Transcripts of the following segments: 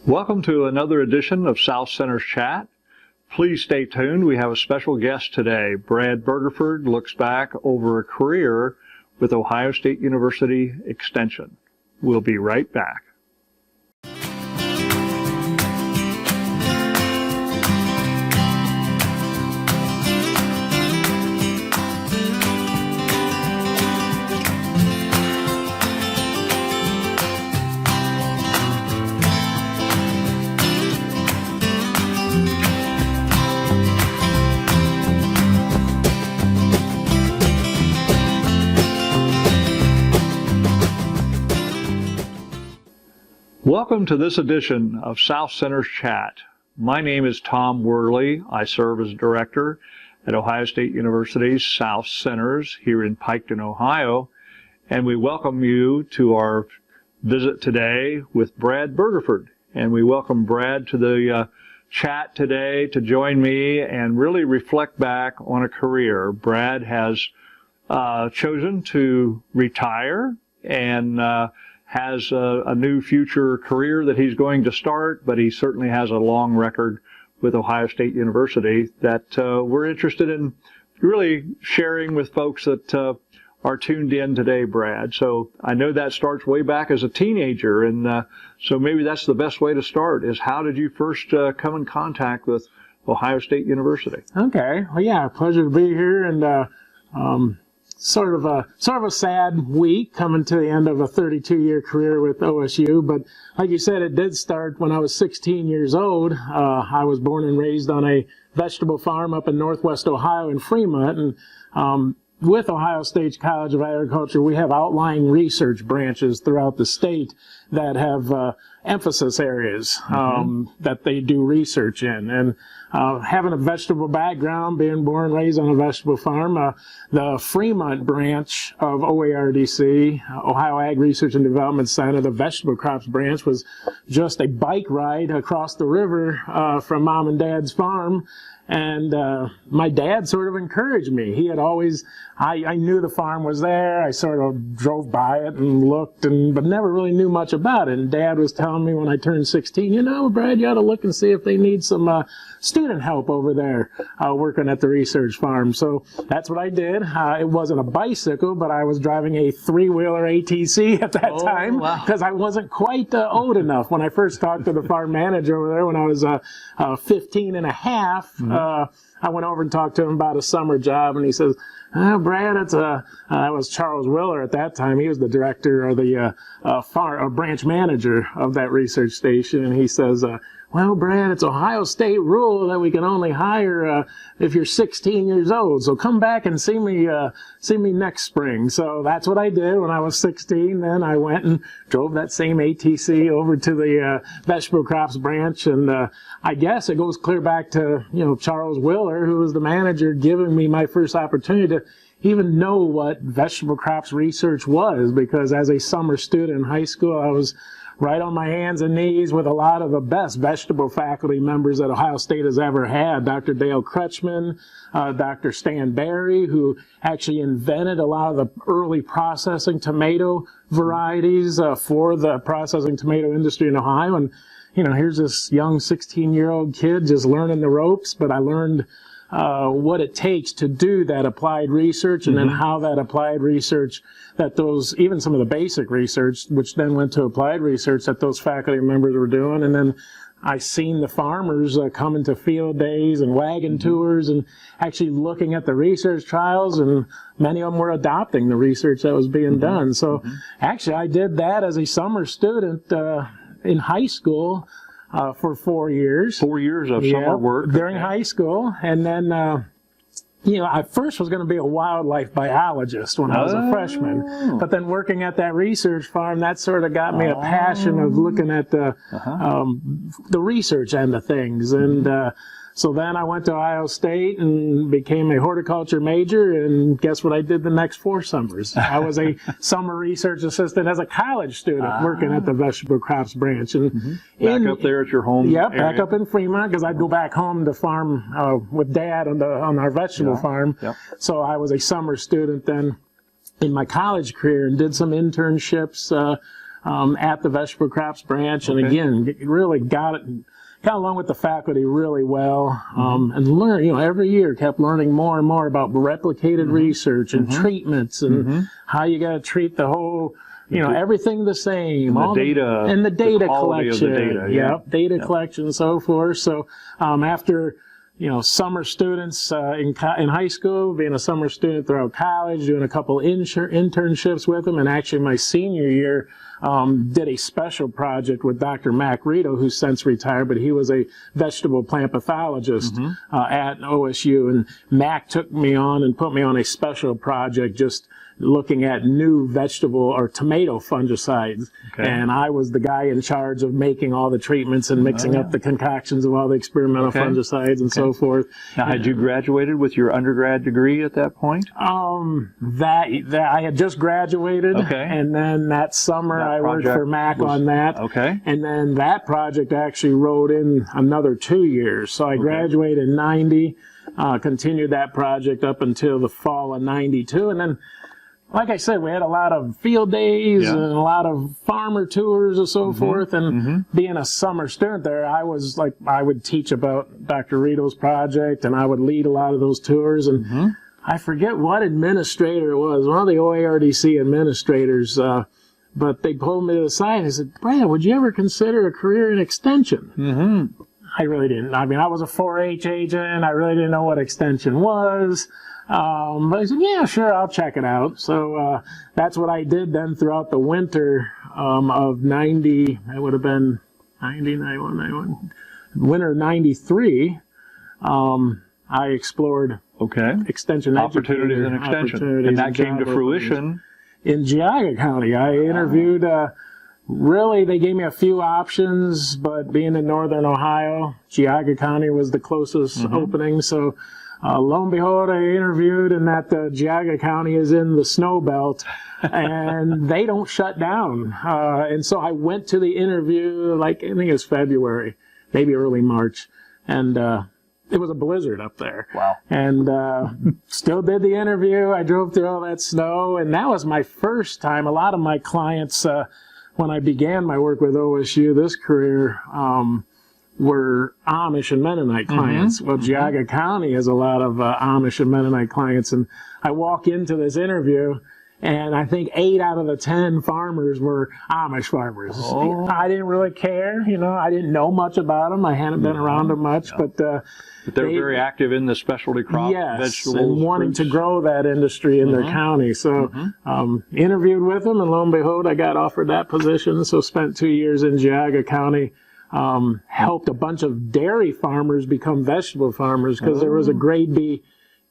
Welcome to another edition of South Center's Chat. Please stay tuned. We have a special guest today. Brad Bergefurd looks back over a career with Ohio State University Extension. We'll be right back. Welcome to this edition of South Center's Chat. My name is Tom Worley. I serve as director at Ohio State University's South Centers here in Piketon, Ohio, and we welcome you to our visit today with Brad Bergefurd. And we welcome Brad to the chat today to join me and really reflect back on a career. Brad has chosen to retire and has a new future career that he's going to start, but he certainly has a long record with Ohio State University that we're interested in really sharing with folks that are tuned in today, Brad. So I know that starts way back as a teenager, and so maybe that's the best way to start, is how did you first come in contact with Ohio State University? Okay. Well, yeah, pleasure to be here, and sort of a sad week coming to the end of a 32-year career with OSU, but like you said, it did start when I was 16 years old. I was born and raised on a vegetable farm up in northwest Ohio in Fremont, and with Ohio State College of Agriculture, we have outlying research branches throughout the state that have emphasis areas that they do research in. And having a vegetable background, being born and raised on a vegetable farm, the Fremont branch of OARDC, Ohio Ag Research and Development Center, the vegetable crops branch, was just a bike ride across the river from Mom and Dad's farm. And my dad sort of encouraged me. He had always, I knew the farm was there. I sort of drove by it and looked, but never really knew much about it. And Dad was telling me when I turned 16, you know, Brad, you ought to look and see if they need some student help over there working at the research farm. So that's what I did. It wasn't a bicycle, but I was driving a three-wheeler ATC at that time because I wasn't quite old enough. When I first talked to the farm manager over there when I was 15 and a half, I went over and talked to him about a summer job, and he says, "Oh, Brad, I was Charles Willer at that time. He was the director or the branch manager of that research station." And he says, "Well, Brad, it's Ohio State rule that we can only hire if you're 16 years old. So come back and see me next spring." So that's what I did when I was 16. Then I went and drove that same ATC over to the vegetable crops branch, and I guess it goes clear back to Charles Willer, who was the manager, giving me my first opportunity to even know what vegetable crops research was, because as a summer student in high school, I was right on my hands and knees with a lot of the best vegetable faculty members that Ohio State has ever had. Dr. Dale Kretschmann, Dr. Stan Berry, who actually invented a lot of the early processing tomato varieties for the processing tomato industry in Ohio. And, here's this young 16-year-old kid just learning the ropes, but I learned what it takes to do that applied research, and then how that applied research, that those, even some of the basic research, which then went to applied research that those faculty members were doing. And then I seen the farmers coming to field days and wagon tours and actually looking at the research trials, and many of them were adopting the research that was being done. So actually I did that as a summer student in high school for 4 years. 4 years of summer work. During high school. And then, I first was going to be a wildlife biologist when I was a freshman. But then working at that research farm, that sort of got me a passion of looking at the research end of things. And so then I went to Ohio State and became a horticulture major, and guess what I did the next 4 summers? I was a summer research assistant as a college student working at the vegetable crops branch. And back up there at your home area. Back up in Fremont, because I'd go back home to farm with Dad on our vegetable farm. So I was a summer student then in my college career and did some internships at the vegetable crops branch, and again, really got along with the faculty really well, and learned, every year kept learning more and more about replicated research and treatments and how you got to treat the whole, everything the same. And the data quality collection. of the data, data collection and so forth. So after summer students in high school, being a summer student throughout college, doing a couple internships with them, and actually my senior year did a special project with Dr. Mac Rito, who's since retired, but he was a vegetable plant pathologist at OSU, and Mac took me on and put me on a special project just looking at new vegetable or tomato fungicides. And I was the guy in charge of making all the treatments and mixing up the concoctions of all the experimental fungicides and so forth. Now, had you graduated with your undergrad degree at that point? That I had just graduated, and then that summer I worked for Mac on that. And then that project actually rolled in another 2 years. So I graduated in 90, continued that project up until the fall of 92, and then, like I said, we had a lot of field days and a lot of farmer tours and so forth. And being a summer student there, I would teach about Dr. Rito's project, and I would lead a lot of those tours. And I forget what administrator it was, one of the OARDC administrators, but they pulled me to the side and said, "Brad, would you ever consider a career in extension?" I really didn't. I mean, I was a 4-H agent. I really didn't know what extension was. But I said, yeah, sure, I'll check it out. So that's what I did then throughout the winter of 90. It would have been 90, 91, 91. Winter 93. I explored extension opportunities in extension. And that came to fruition in Geauga County. I interviewed, really, they gave me a few options, but being in northern Ohio, Geauga County was the closest opening. So lo and behold, I interviewed, and that Geauga County is in the snow belt, and they don't shut down. And so I went to the interview, I think it was February, maybe early March, and it was a blizzard up there. Wow. And still did the interview. I drove through all that snow, and that was my first time. A lot of my clients, when I began my work with OSU, this career, were Amish and Mennonite clients. Well, Geauga County has a lot of Amish and Mennonite clients, and I walk into this interview, and I think 8 out of the 10 farmers were Amish farmers. I didn't really care, I didn't know much about them. I hadn't been around them much, but they're very active in the specialty crop, vegetables, and wanting to grow that industry in their county. So interviewed with them, and lo and behold, I got offered that position. So spent 2 years in Geauga County. Helped a bunch of dairy farmers become vegetable farmers, because there was a grade B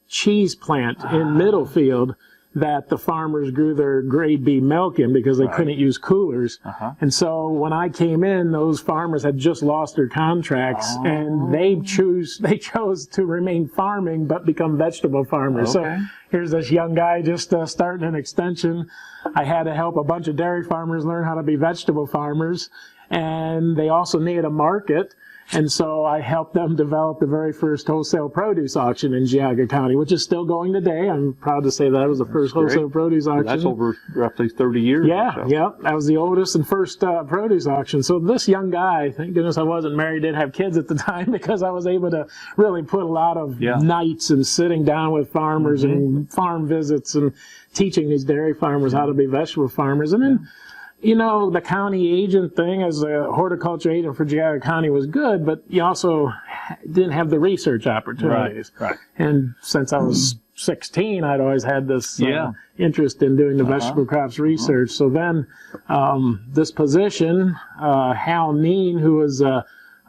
cheese plant in Middlefield that the farmers grew their grade B milk in because they couldn't use coolers. And so when I came in, those farmers had just lost their contracts, and they chose to remain farming but become vegetable farmers. So here's this young guy just starting an extension. I had to help a bunch of dairy farmers learn how to be vegetable farmers. And they also needed a market, and so I helped them develop the very first wholesale produce auction in Geauga County, which is still going today. I'm proud to say that was the first wholesale produce auction. That's over roughly 30 years. That was the oldest and first produce auction. So this young guy, thank goodness I wasn't married, didn't have kids at the time, because I was able to really put a lot of nights and sitting down with farmers and farm visits and teaching these dairy farmers how to be vegetable farmers. And then the county agent thing as a horticulture agent for Geauga County was good, but you also didn't have the research opportunities. And since I was 16, I'd always had this interest in doing the vegetable crops research. So then this position, Hal Neen, who was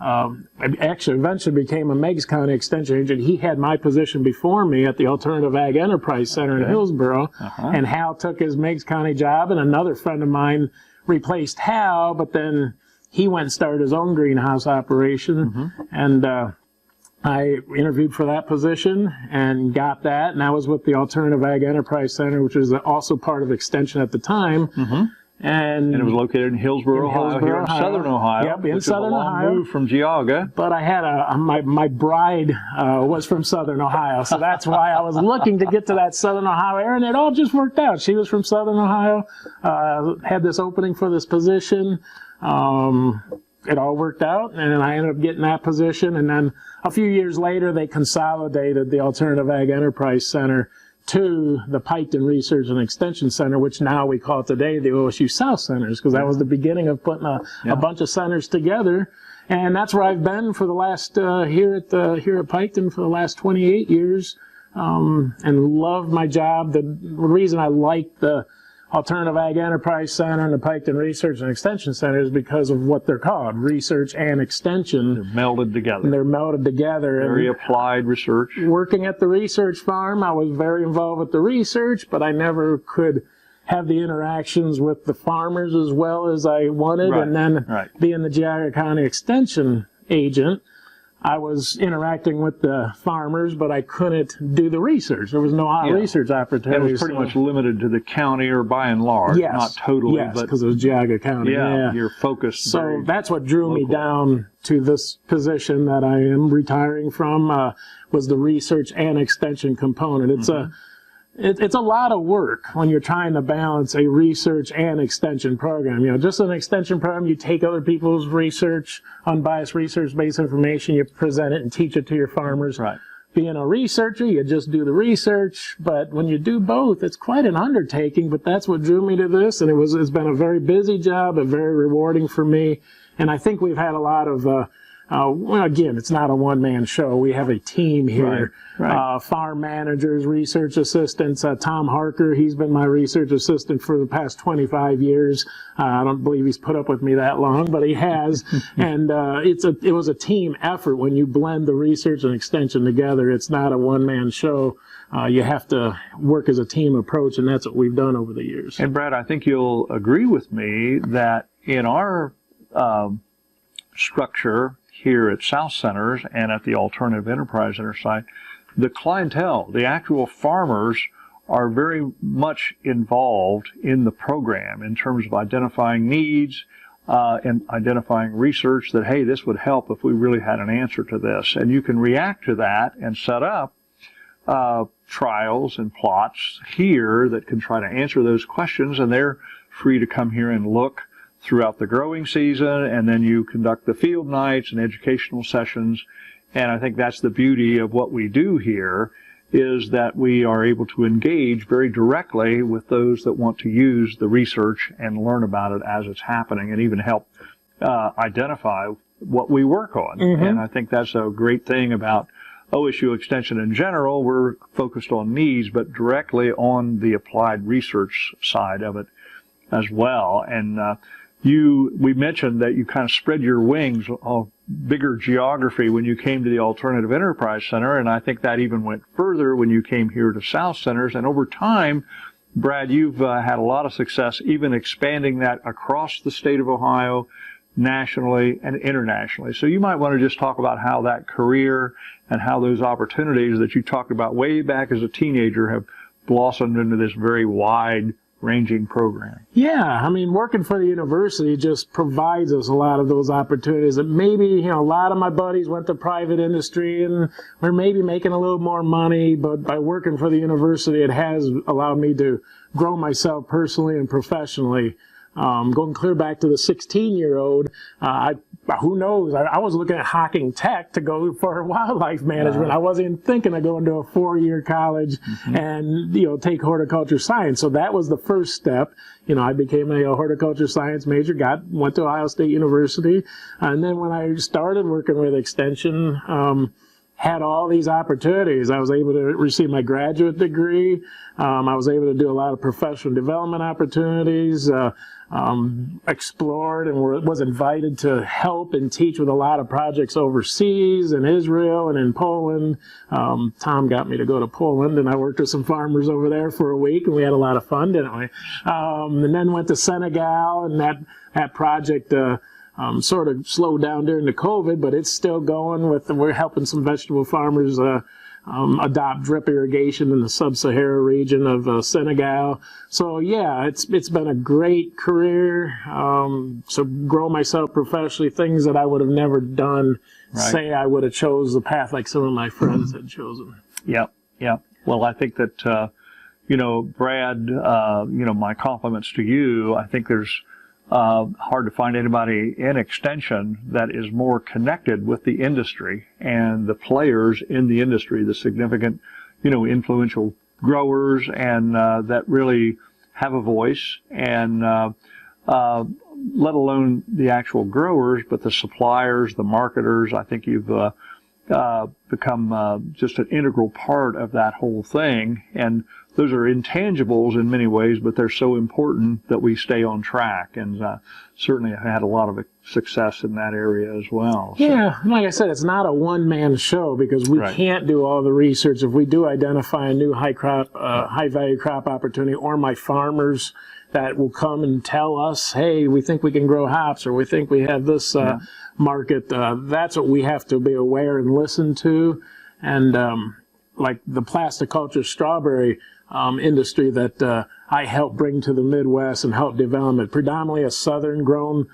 actually eventually became a Meigs County Extension agent. He had my position before me at the Alternative Ag Enterprise Center in Hillsboro, and Hal took his Meigs County job, and another friend of mine replaced Hal, but then he went and started his own greenhouse operation, and I interviewed for that position and got that, and I was with the Alternative Ag Enterprise Center, which was also part of Extension at the time. And it was located in Hillsborough, Ohio, here in southern Ohio. Yep, in which southern is a long Ohio. move from Geauga. But I had my bride was from southern Ohio, so that's why I was looking to get to that southern Ohio area, and it all just worked out. She was from southern Ohio, had this opening for this position. It all worked out, and I ended up getting that position. And then a few years later, they consolidated the Alternative Ag Enterprise Center to the Piketon Research and Extension Center, which now we call today the OSU South Centers, because that was the beginning of putting a bunch of centers together. And that's where I've been for the last here at Piketon for the last 28 years, and love my job. The reason I like the Alternative Ag Enterprise Center and the Piketon Research and Extension Center is because of what they're called, research and extension. They're melded together. They're melded together. Very applied research. Working at the research farm, I was very involved with the research, but I never could have the interactions with the farmers as well as I wanted. Right. And then being the Geauga County Extension agent, I was interacting with the farmers, but I couldn't do the research. There was no research opportunities. It was pretty much limited to the county, or by and large, not totally. Yes, because it was Geauga County. You're focused. So that's what drew me down to this position that I am retiring from, was the research and extension component. It's a lot of work when you're trying to balance a research and extension program. You know, just an extension program, you take other people's research, unbiased research-based information, you present it and teach it to your farmers. Right. Being a researcher, you just do the research, but when you do both, it's quite an undertaking, but that's what drew me to this, and it's been a very busy job and very rewarding for me, and I think we've had a lot of well, again, it's not a one-man show. We have a team here. Right. Farm managers, research assistants. Tom Harker, he's been my research assistant for the past 25 years. I don't believe he's put up with me that long, but he has. And it was a team effort when you blend the research and extension together. It's not a one-man show. You have to work as a team approach, and that's what we've done over the years. And Brad, I think you'll agree with me that in our structure here at South Centers and at the Alternative Enterprise Center site, the clientele, the actual farmers, are very much involved in the program in terms of identifying needs and identifying research that, hey, this would help if we really had an answer to this. And you can react to that and set up trials and plots here that can try to answer those questions, and they're free to come here and look throughout the growing season, and then you conduct the field nights and educational sessions. And I think that's the beauty of what we do here, is that we are able to engage very directly with those that want to use the research and learn about it as it's happening, and even help identify what we work on. And I think that's a great thing about OSU Extension in general. We're focused on needs, but directly on the applied research side of it as well. And we mentioned that you kind of spread your wings on bigger geography when you came to the Alternative Enterprise Center, and I think that even went further when you came here to South Centers. And over time, Brad, you've had a lot of success even expanding that across the state of Ohio, nationally and internationally. So you might want to just talk about how that career and how those opportunities that you talked about way back as a teenager have blossomed into this very wide-ranging program. Yeah, I mean, working for the university just provides us a lot of those opportunities that maybe, a lot of my buddies went to private industry and we're maybe making a little more money, but by working for the university, it has allowed me to grow myself personally and professionally. Going clear back to the 16-year-old, who knows? I was looking at Hocking Tech to go for wildlife management. I wasn't even thinking of going to a 4-year college and, take horticulture science. So that was the first step. I became a horticulture science major, went to Ohio State University. And then when I started working with Extension, had all these opportunities. I was able to receive my graduate degree. I was able to do a lot of professional development opportunities, explored and was invited to help and teach with a lot of projects overseas in Israel and in Poland. Tom got me to go to Poland, and I worked with some farmers over there for a week, and we had a lot of fun, didn't we? And then went to Senegal, and that project sort of slowed down during the COVID, but it's still going. We're helping some vegetable farmers adopt drip irrigation in the sub-Sahara region of Senegal. So yeah, it's been a great career. So grow myself professionally, things that I would have never done. Right. Say I would have chose the path like some of my friends had chosen. Yep. Well, I think that, Brad, my compliments to you. I think there's hard to find anybody in Extension that is more connected with the industry and the players in the industry, the significant, influential growers, and that really have a voice, and let alone the actual growers, but the suppliers, the marketers. I think you've become just an integral part of that whole thing. And those are intangibles in many ways, but they're so important that we stay on track. And certainly have had a lot of success in that area as well. So. Yeah, like I said, it's not a one-man show because we can't do all the research. If we do identify a new high-value crop opportunity, or my farmers that will come and tell us, hey, we think we can grow hops, or we think we have this market. That's what we have to be aware and listen to. And like the plasticulture strawberry industry that I helped bring to the Midwest and help develop it, predominantly a southern grown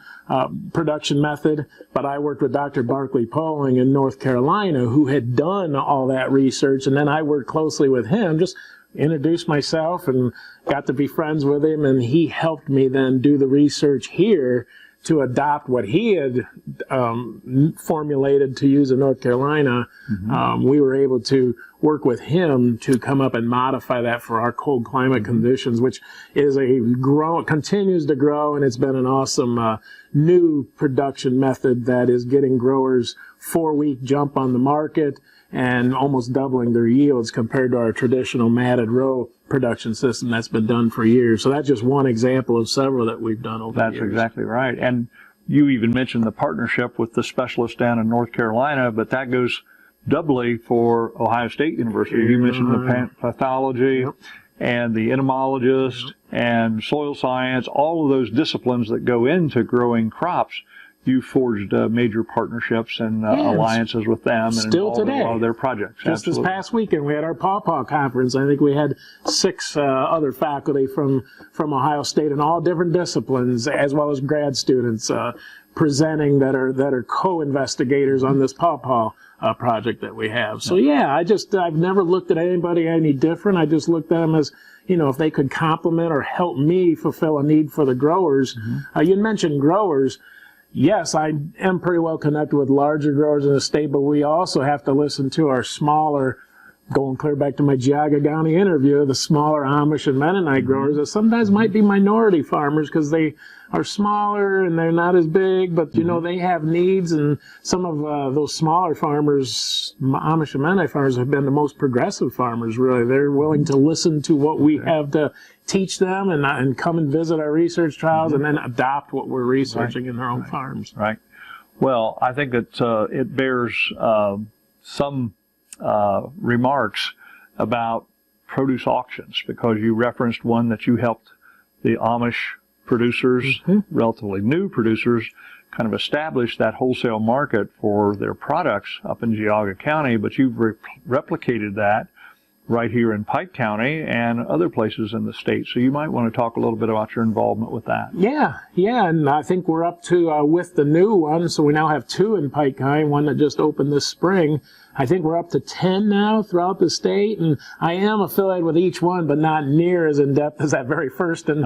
production method, but I worked with Dr. Barclay Poling in North Carolina, who had done all that research, and then I worked closely with him, just introduced myself and got to be friends with him, and he helped me then do the research here to adopt what he had formulated to use in North Carolina. We were able to work with him to come up and modify that for our cold climate conditions, which is continues to grow, and it's been an awesome new production method that is getting growers 4-week jump on the market and almost doubling their yields compared to our traditional matted row production system that's been done for years. So that's just one example of several that we've done over the years. That's exactly right. And you even mentioned the partnership with the specialists down in North Carolina, but that goes doubly for Ohio State University. You mentioned the pathology and the entomologist and soil science, all of those disciplines that go into growing crops. You forged major partnershis and alliances with them, and still involved today in a lot of their projects. Just this past weekend, we had our Pawpaw Conference. I think we had 6 other faculty from Ohio State in all different disciplines, as well as grad students presenting that are co-investigators on this Pawpaw project that we have. So I've never looked at anybody any different. I just looked at them as, if they could complement or help me fulfill a need for the growers. You mentioned growers. Yes, I am pretty well connected with larger growers in the state, but we also have to listen to our smaller, going clear back to my Geauga County interview, the smaller Amish and Mennonite growers that sometimes might be minority farmers because they are smaller and they're not as big, but they have needs, and some of those smaller farmers, Amish and Mennonite farmers, have been the most progressive farmers, really. They're willing to listen to what we have to teach them and come and visit our research trials and then adopt what we're researching in their own farms. Right. Well, I think that it bears some remarks about produce auctions, because you referenced one that you helped the Amish producers, relatively new producers, kind of establish that wholesale market for their products up in Geauga County, but you've replicated that right here in Pike County and other places in the state. So you might want to talk a little bit about your involvement with that. Yeah, and I think we're up to, with the new one, so we now have 2 in Pike County, one that just opened this spring. I think we're up to 10 now throughout the state, and I am affiliated with each one, but not near as in-depth as that very first one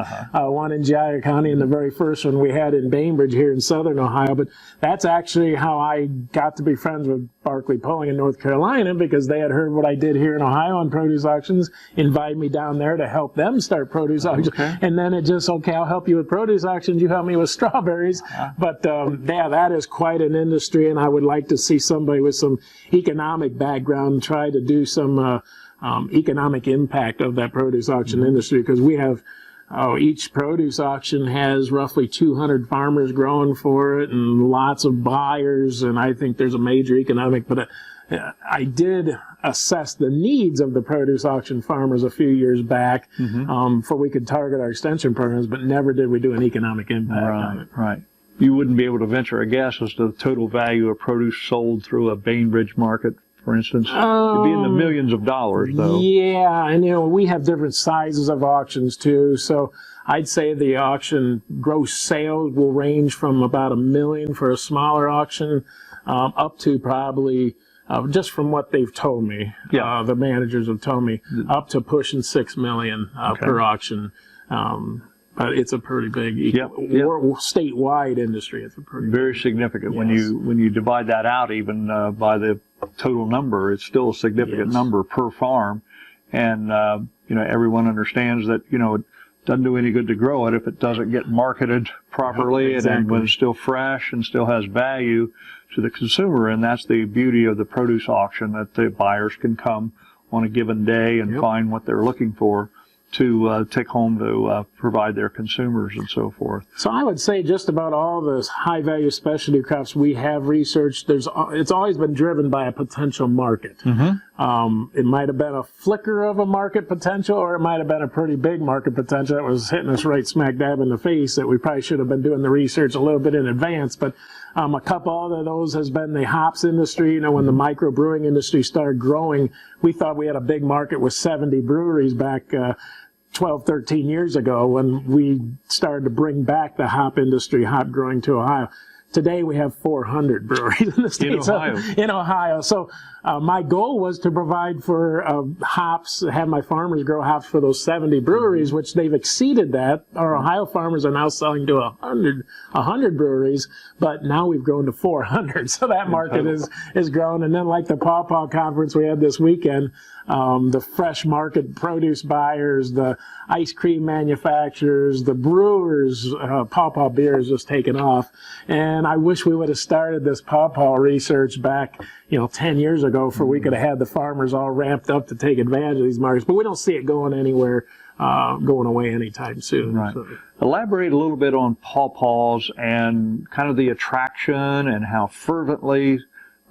in Geauga County and the very first one we had in Bainbridge here in southern Ohio. But that's actually how I got to be friends with Barclay Poling in North Carolina, because they had heard what I did here in Ohio on produce auctions, invited me down there to help them start produce auctions. And then it just, I'll help you with produce auctions, you help me with strawberries. But that is quite an industry, and I would like to see somebody with some economic background try to do some economic impact of that produce auction industry, because we have each produce auction has roughly 200 farmers growing for it and lots of buyers, and I think there's a major economic, but I did assess the needs of the produce auction farmers a few years back for we could target our extension programs, but never did we do an economic impact on it. Right. You wouldn't be able to venture a guess as to the total value of produce sold through a Bainbridge market for instance? It'd be in the millions of dollars, though. Yeah, and we have different sizes of auctions too. So I'd say the auction gross sales will range from about $1 million for a smaller auction, up to probably, just from what they've told me, the managers have told me, up to pushing $6 million per auction. But it's a pretty big statewide industry. It's a pretty very significant. Yes. When you divide that out, even by the total number, it's still a significant number per farm. And everyone understands that it doesn't do any good to grow it if it doesn't get marketed properly, and when it's still fresh and still has value to the consumer. And that's the beauty of the produce auction, that the buyers can come on a given day and find what they're looking for to take home to provide their consumers and so forth. So I would say just about all the high-value specialty crops we have researched, it's always been driven by a potential market. It might have been a flicker of a market potential, or it might have been a pretty big market potential that was hitting us right smack dab in the face, that we probably should have been doing the research a little bit in advance. But a couple of those has been the hops industry. When the microbrewing industry started growing, we thought we had a big market with 70 breweries back 12, 13 years ago when we started to bring back the hop industry, hop growing to Ohio. Today we have 400 breweries in the state. In Ohio. So my goal was to provide for hops, have my farmers grow hops for those 70 breweries, which they've exceeded that. Our Ohio farmers are now selling to 100 breweries, but now we've grown to 400. So that market is grown. And then like the Pawpaw Conference we had this weekend, the fresh market produce buyers, the ice cream manufacturers, the brewers, Pawpaw beer is just taken off. And I wish we would have started this Pawpaw research back, 10 years ago, for we could have had the farmers all ramped up to take advantage of these markets. But we don't see it going anywhere, going away anytime soon. Right. So. Elaborate a little bit on pawpaws and kind of the attraction and how fervently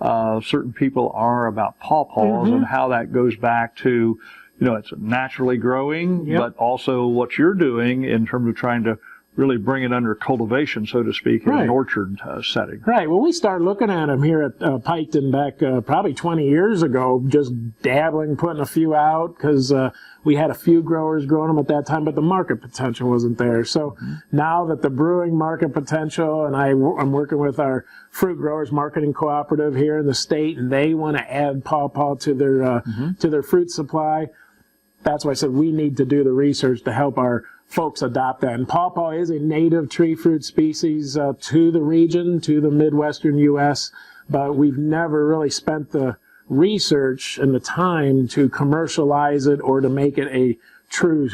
certain people are about pawpaws, and how that goes back to, it's naturally growing, but also what you're doing in terms of trying to really bring it under cultivation, so to speak, in an orchard setting. Right. Well, we started looking at them here at Piketon back probably 20 years ago, just dabbling, putting a few out, because we had a few growers growing them at that time, but the market potential wasn't there. So now that the brewing market potential, and I'm working with our fruit growers marketing cooperative here in the state, and they want to add pawpaw to their fruit supply. That's why I said we need to do the research to help our folks adopt that. And pawpaw is a native tree fruit species to the region, to the Midwestern U.S., but we've never really spent the research and the time to commercialize it or to make it a true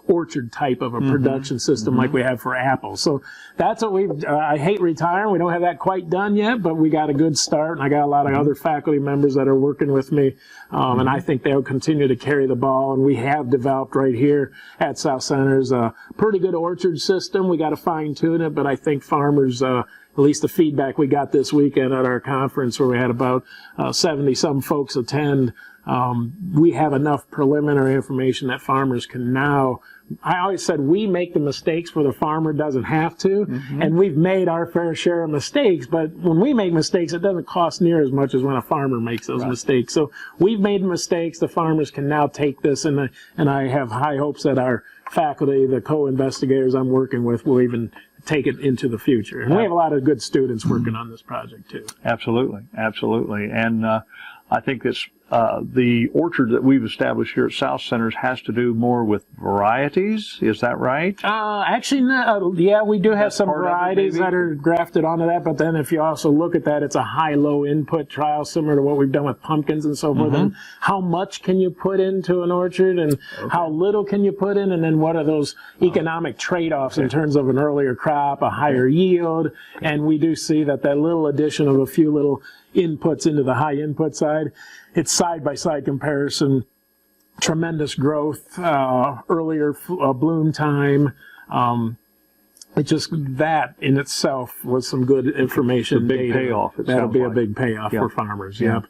orchard type of a production system like we have for apples. So that's what I hate retiring. We don't have that quite done yet, but we got a good start, and I got a lot of other faculty members that are working with me, and I think they'll continue to carry the ball. And we have developed right here at South Centers a pretty good orchard system. We got to fine tune it, but I think farmers, at least the feedback we got this weekend at our conference where we had about 70 some folks attend, we have enough preliminary information that farmers can now. I always said we make the mistakes where the farmer doesn't have to, and we've made our fair share of mistakes, but when we make mistakes, it doesn't cost near as much as when a farmer makes those mistakes. So we've made mistakes. The farmers can now take this, and I have high hopes that our faculty, the co-investigators I'm working with, will even take it into the future. And we have a lot of good students working on this project too. Absolutely. And I think this the orchard that we've established here at South Centers has to do more with varieties. Is that right? Actually, we do have some varieties that are grafted onto that. But then if you also look at that, it's a high-low input trial, similar to what we've done with pumpkins and so forth. And how much can you put into an orchard, and how little can you put in, and then what are those economic trade-offs in terms of an earlier crop, a higher yield? And we do see that little addition of a few little inputs into the high input side, it's side-by-side comparison, tremendous growth, earlier bloom time. It just, that in itself was some good information. It's a big payoff. That'll be a big payoff for farmers. Yeah.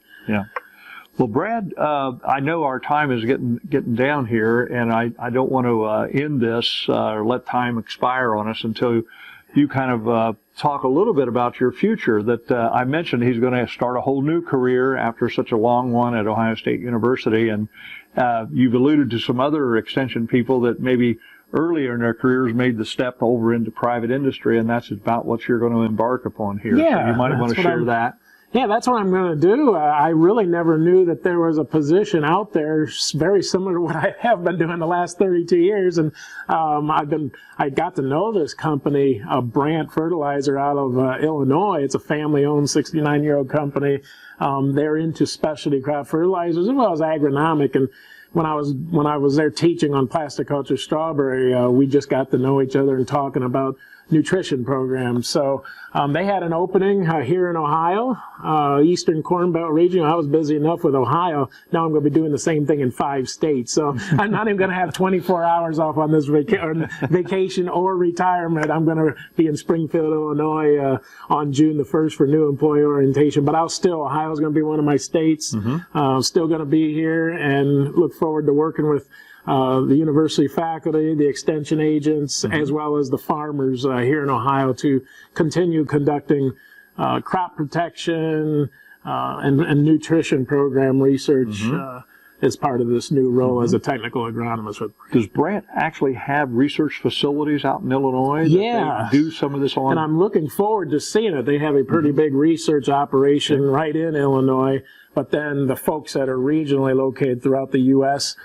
Well, Brad, I know our time is getting down here, and I don't want to end this or let time expire on us until you kind of talk a little bit about your future. That I mentioned he's going to start a whole new career after such a long one at Ohio State University, and you've alluded to some other extension people that maybe earlier in their careers made the step over into private industry, and that's about what you're going to embark upon here. Yeah, so you might want to share that. Yeah, that's what I'm going to do. I really never knew that there was a position out there very similar to what I have been doing the last 32 years. And I got to know this company, Brandt Fertilizer out of Illinois. It's a family-owned 69-year-old company. They're into specialty crop fertilizers as well as agronomic. And when I was there teaching on plasticulture strawberry, we just got to know each other and talking about nutrition programs. So they had an opening here in Ohio, Eastern Corn Belt region. I was busy enough with Ohio. Now I'm going to be doing the same thing in 5 states. So I'm not even going to have 24 hours off on this vacation or retirement. I'm going to be in Springfield, Illinois on June the 1st for new employee orientation. But Ohio's going to be one of my states. Still going to be here and look forward to working with the university faculty, the extension agents, as well as the farmers here in Ohio to continue conducting crop protection and nutrition program research as part of this new role as a technical agronomist. Does Brandt actually have research facilities out in Illinois that they do some of this on? And I'm looking forward to seeing it. They have a pretty big research operation right in Illinois, but then the folks that are regionally located throughout the U.S.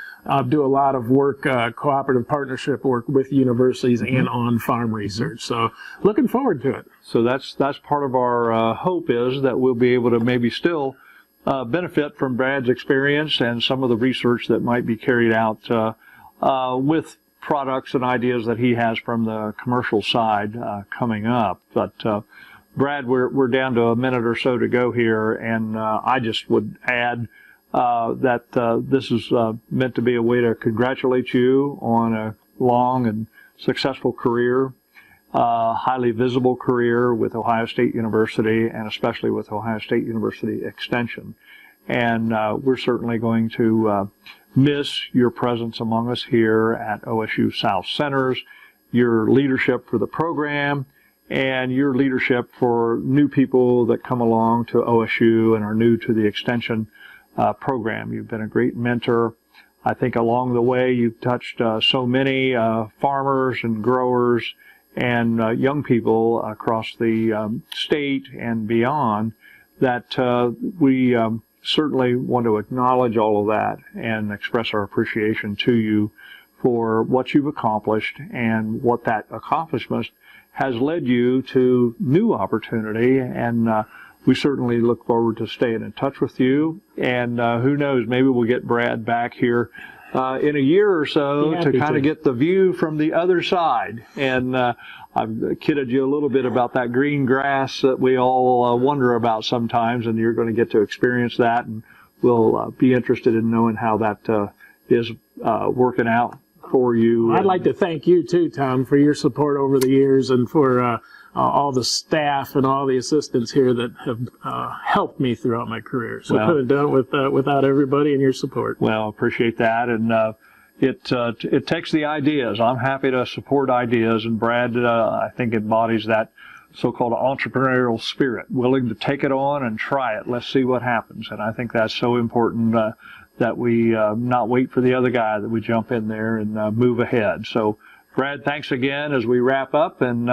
Do a lot of work, cooperative partnership work with universities and on-farm research. So looking forward to it. So that's part of our hope, is that we'll be able to maybe still benefit from Brad's experience and some of the research that might be carried out with products and ideas that he has from the commercial side coming up. But Brad, we're down to a minute or so to go here, and I just would add that this is meant to be a way to congratulate you on a long and successful career, highly visible career with Ohio State University, and especially with Ohio State University Extension. And we're certainly going to miss your presence among us here at OSU South Centers, your leadership for the program, and your leadership for new people that come along to OSU and are new to the Extension program. You've been a great mentor. I think along the way you've touched so many farmers and growers and young people across the state and beyond that we certainly want to acknowledge all of that and express our appreciation to you for what you've accomplished and what that accomplishment has led you to new opportunity. And we certainly look forward to staying in touch with you. And who knows, maybe we'll get Brad back here in a year or so to kind of get the view from the other side. And I've kidded you a little bit about that green grass that we all wonder about sometimes, and you're going to get to experience that. And we'll be interested in knowing how that is working out for you. I'd like to thank you too, Tom, for your support over the years, and for all the staff and all the assistants here that have helped me throughout my career. So I couldn't have done it without everybody and your support. Well, appreciate that. And it takes the ideas. I'm happy to support ideas, and Brad, I think, embodies that so-called entrepreneurial spirit, willing to take it on and try it. Let's see what happens. And I think that's so important that we not wait for the other guy, that we jump in there and move ahead. So, Brad, thanks again as we wrap up, and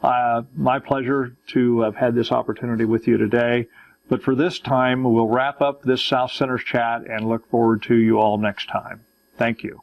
my pleasure to have had this opportunity with you today. But for this time, we'll wrap up this South Centers chat and look forward to you all next time. Thank you.